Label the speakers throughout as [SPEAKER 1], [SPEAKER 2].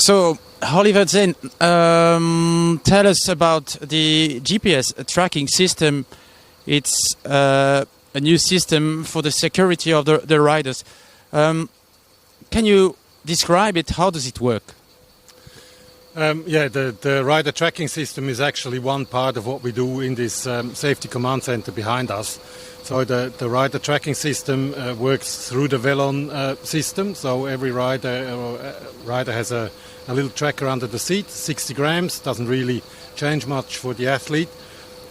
[SPEAKER 1] So, Olivier Senn, tell us about the GPS tracking system. It's a new system for the security of the riders. Can you describe it? How does it work?
[SPEAKER 2] The rider tracking system is actually one part of what we do in this safety command center behind us. So the rider tracking system works through the Velon system. So every rider has a little tracker under the seat, 60 grams, doesn't really change much for the athlete.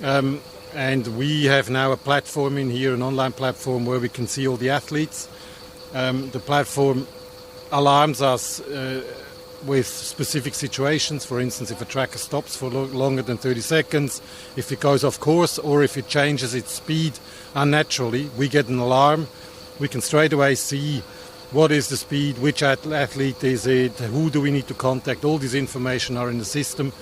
[SPEAKER 2] And we have now a platform in here, an online platform where we can see all the athletes. The platform alarms us with specific situations. For instance, if a tracker stops for longer than 30 seconds, if it goes off course, or if it changes its speed unnaturally, we get an alarm. We can straight away see what is the speed, which athlete is it, who do we need to contact. All this information are in the system.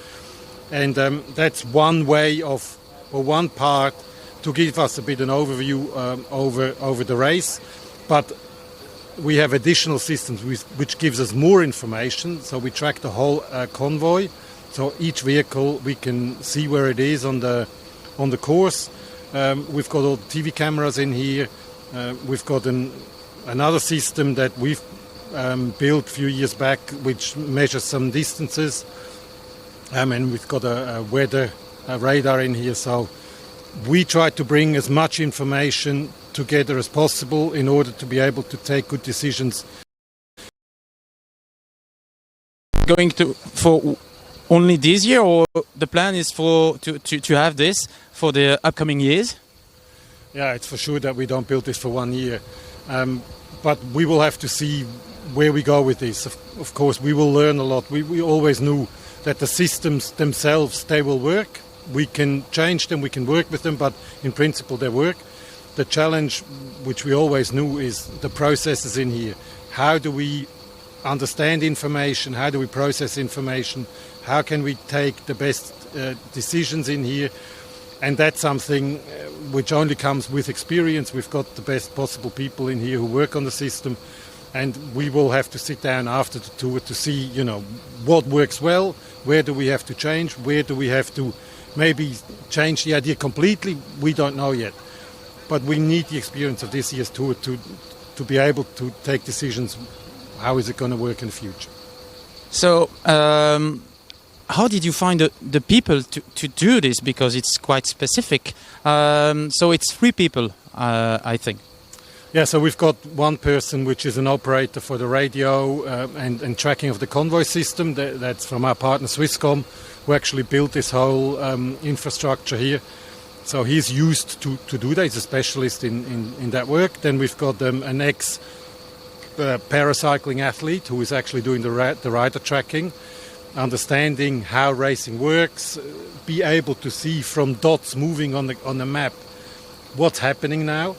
[SPEAKER 2] And that's one way of, or one part to give us a bit an overview over the race. But we have additional systems which gives us more information. So we track the whole convoy. So each vehicle, we can see where it is on the course. We've got all the TV cameras in here. We've got another system that we've built a few years back, which measures some distances. And we've got a weather radar in here. So we try to bring as much information together as possible in order to be able to take good decisions.
[SPEAKER 1] Going for only this year, or the plan is to have this for the upcoming years?
[SPEAKER 2] Yeah, it's for sure that we don't build this for 1 year. But we will have to see where we go with this. Of course, we will learn a lot. We always knew that the systems themselves, they will work. We can change them, we can work with them, but in principle they work. The challenge, which we always knew, is the processes in here. How do we understand information? How do we process information? How can we take the best decisions in here? And that's something which only comes with experience. We've got the best possible people in here who work on the system, and we will have to sit down after the tour to see, what works well, where do we have to change, where do we have to maybe change the idea completely. We don't know yet. But we need the experience of this year's tour to be able to take decisions. How is it going to work in the future?
[SPEAKER 1] So, how did you find the people to do this? Because it's quite specific. So it's 3 people, I think.
[SPEAKER 2] Yeah, so we've got one person which is an operator for the radio and tracking of the convoy system. That's from our partner Swisscom, who actually built this whole infrastructure here. So he's used to do that. He's a specialist in that work. Then we've got an ex-paracycling athlete who is actually doing the rider tracking, understanding how racing works, be able to see from dots moving on the map what's happening now.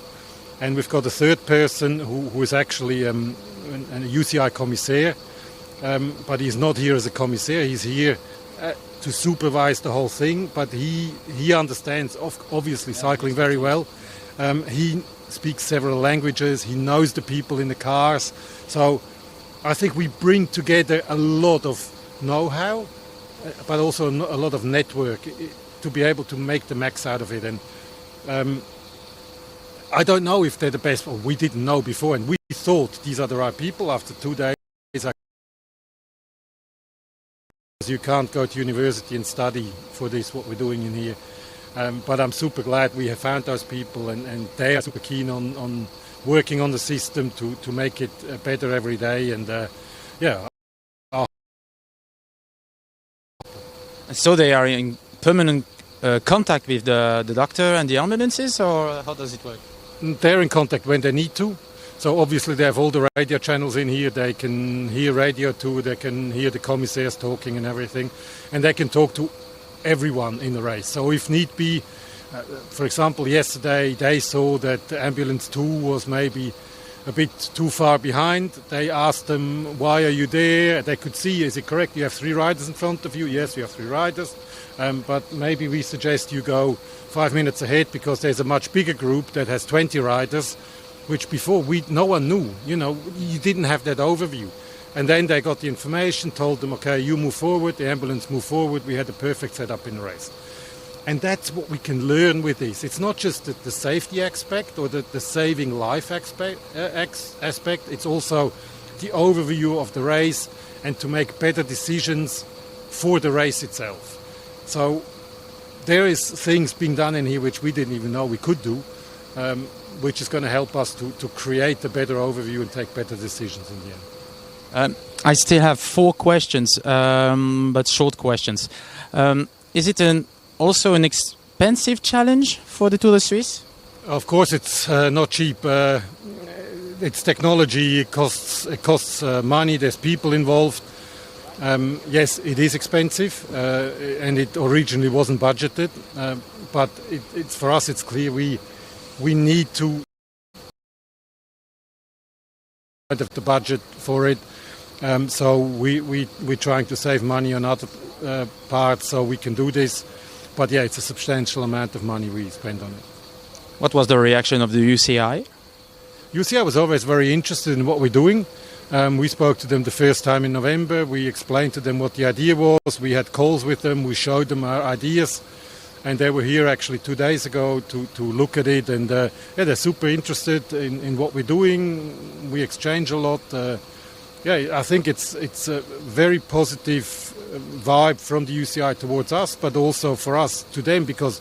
[SPEAKER 2] And we've got a third person who is actually a UCI commissaire, but he's not here as a commissaire. He's here to supervise the whole thing, but he understands obviously cycling very well. He speaks several languages. He knows the people in the cars. So I think we bring together a lot of know-how, but also a lot of network to be able to make the max out of it. And I don't know if they're the best, or we didn't know before, and we thought these are the right people. After 2 days, you can't go to university and study for this, what we're doing in here. But I'm super glad we have found those people, and they are super keen on working on the system to make it better every day. And
[SPEAKER 1] So they are in permanent contact with the doctor and the ambulances, or how does it work?
[SPEAKER 2] They're in contact when they need to. So obviously they have all the radio channels in here. They can hear radio too. They can hear the commissaires talking and everything. And they can talk to everyone in the race. So if need be, for example, yesterday they saw that ambulance 2 was maybe a bit too far behind. They asked them, why are you there? They could see, is it correct? You have 3 riders in front of you. Yes, you have 3 riders. But maybe we suggest you go 5 minutes ahead because there's a much bigger group that has 20 riders, which before no one knew. You didn't have that overview. And then they got the information, told them, okay, you move forward, the ambulance move forward. We had a perfect setup in the race. And that's what we can learn with this. It's not just the safety aspect or the saving life aspect. It's also the overview of the race and to make better decisions for the race itself. So there is things being done in here which we didn't even know we could do, which is going to help us to create a better overview and take better decisions in the end.
[SPEAKER 1] I still have 4 questions, but short questions. Is it also an expensive challenge for the Tour de Suisse?
[SPEAKER 2] Of course, it's not cheap. It's technology. It costs money. There's people involved. Yes, it is expensive, and it originally wasn't budgeted. But it's for us. It's clear we need to have the budget for it. So we're trying to save money on other parts so we can do this. But yeah, it's a substantial amount of money we spend on it.
[SPEAKER 1] What was the reaction of the UCI?
[SPEAKER 2] UCI was always very interested in what we're doing. We spoke to them the first time in November. We explained to them what the idea was. We had calls with them. We showed them our ideas. And they were here actually 2 days ago to look at it. And yeah, they're super interested in what we're doing. We exchange a lot. Yeah, I think it's a very positive vibe from the UCI towards us, but also for us to them, because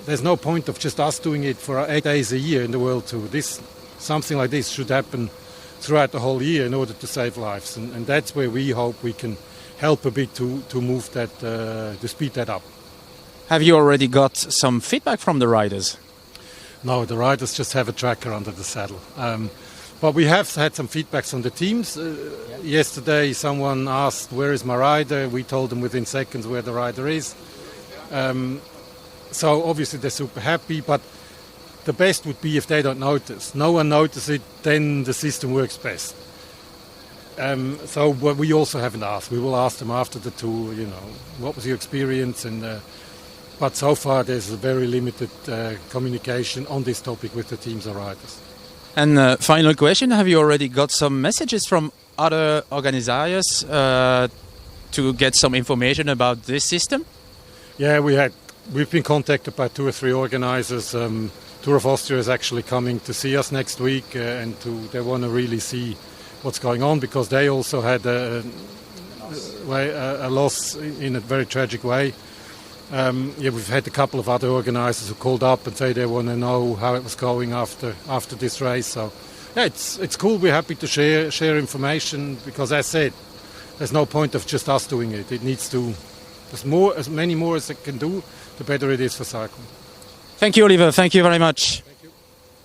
[SPEAKER 2] there's no point of just us doing it for 8 days a year in the World Tour. Something like this should happen throughout the whole year in order to save lives, and that's where we hope we can help a bit to move that, to speed that up.
[SPEAKER 1] Have you already got some feedback from the riders?
[SPEAKER 2] No, the riders just have a tracker under the saddle. But we have had some feedbacks on the teams. Yesterday someone asked, where is my rider? We told them within seconds where the rider is. So obviously they're super happy, but the best would be if they don't notice. No one notices it, then the system works best. So we also haven't asked. We will ask them after the tour, what was your experience? But so far there's a very limited communication on this topic with the teams or riders.
[SPEAKER 1] And final question, have you already got some messages from other organizers to get some information about this system?
[SPEAKER 2] Yeah, we've been contacted by 2 or 3 organizers. Tour of Austria is actually coming to see us next week, and they want to really see what's going on, because they also had a loss in a very tragic way. Yeah, we've had a couple of other organisers who called up and say they want to know how it was going after this race. So yeah, it's cool. We're happy to share information, because as I said, there's no point of just us doing it. It needs to, as many more as it can do, the better it is for cycling.
[SPEAKER 1] Thank you, Oliver. Thank you very much.